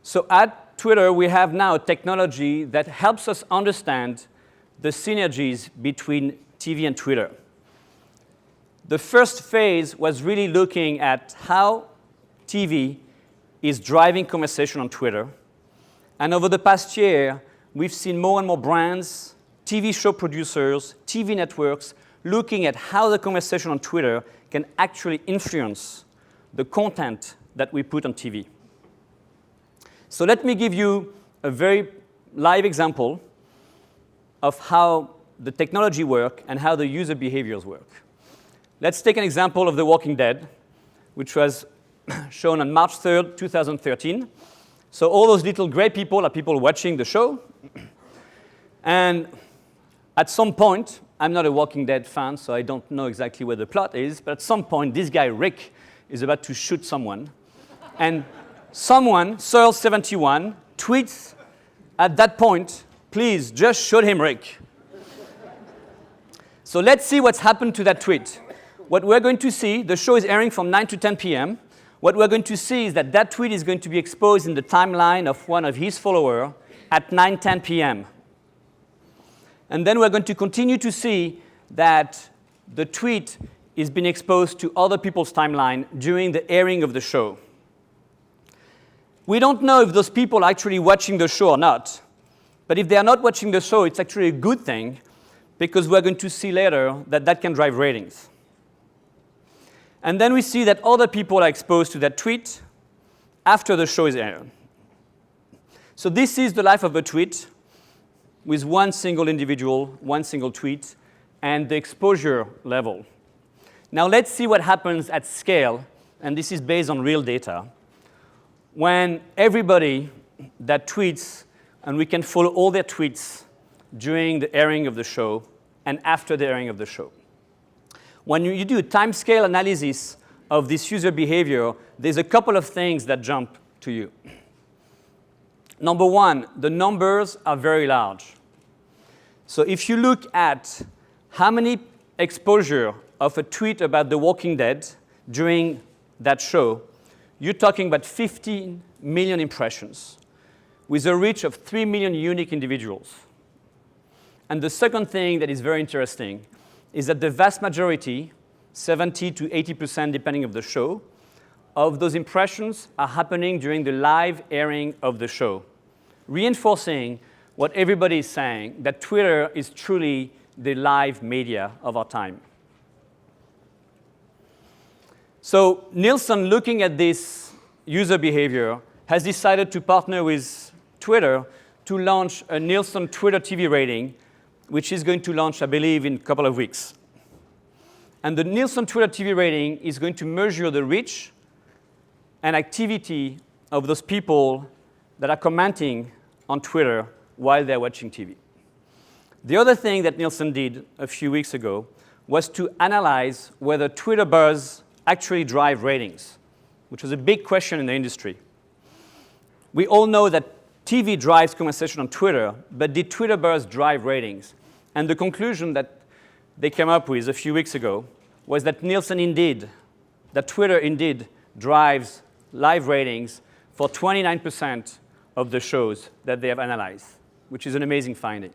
So at Twitter, we have now a technology that helps us understand the synergies between TV and Twitter. The first phase was really looking at how TV is driving conversation on Twitter. And over the past year, we've seen more and more brands, TV show producers, TV networks looking at how the conversation on Twitter can actually influence the content that we put on TV. So let me give you a very live example of how the technology works and how the user behaviors work. Let's take an example of The Walking Dead, which was shown on March 3rd, 2013. So all those little gray people are people watching the show. And at some point, I'm not a Walking Dead fan, so I don't know exactly where the plot is, but at some point, this guy, Rick, is about to shoot someone. And someone, Searle71, tweets at that point, please, just shoot him, Rick. So let's see what's happened to that tweet. What we're going to see, the show is airing from 9 to 10 p.m. What we're going to see is that that tweet is going to be exposed in the timeline of one of his followers at 9:10 p.m. And then we're going to continue to see that the tweet is being exposed to other people's timeline during the airing of the show. We don't know if those people are actually watching the show or not. But if they are not watching the show, it's actually a good thing, because we're going to see later that that can drive ratings. And then we see that other people are exposed to that tweet after the show is aired. So this is the life of a tweet with one single individual, one single tweet, and the exposure level. Now let's see what happens at scale, and this is based on real data, when everybody that tweets, and we can follow all their tweets during the airing of the show and after the airing of the show. When you do a time scale analysis of this user behavior, there's a couple of things that jump to you. Number one, the numbers are very large. So if you look at how many exposure of a tweet about The Walking Dead during that show, you're talking about 15 million impressions with a reach of 3 million unique individuals. And the second thing that is very interesting is that the vast majority, 70 to 80% depending on the show, of those impressions are happening during the live airing of the show, reinforcing what everybody is saying, that Twitter is truly the live media of our time. So Nielsen, looking at this user behavior, has decided to partner with Twitter to launch a Nielsen Twitter TV rating, which is going to launch, I believe, in a couple of weeks. And the Nielsen Twitter TV rating is going to measure the reach and activity of those people that are commenting on Twitter while they're watching TV. The other thing that Nielsen did a few weeks ago was to analyze whether Twitter buzz actually drive ratings, which was a big question in the industry. We all know that TV drives conversation on Twitter, but did Twitter buzz drive ratings? And the conclusion that they came up with a few weeks ago was that Nielsen indeed, that Twitter indeed drives live ratings for 29% of the shows that they have analyzed, which is an amazing finding.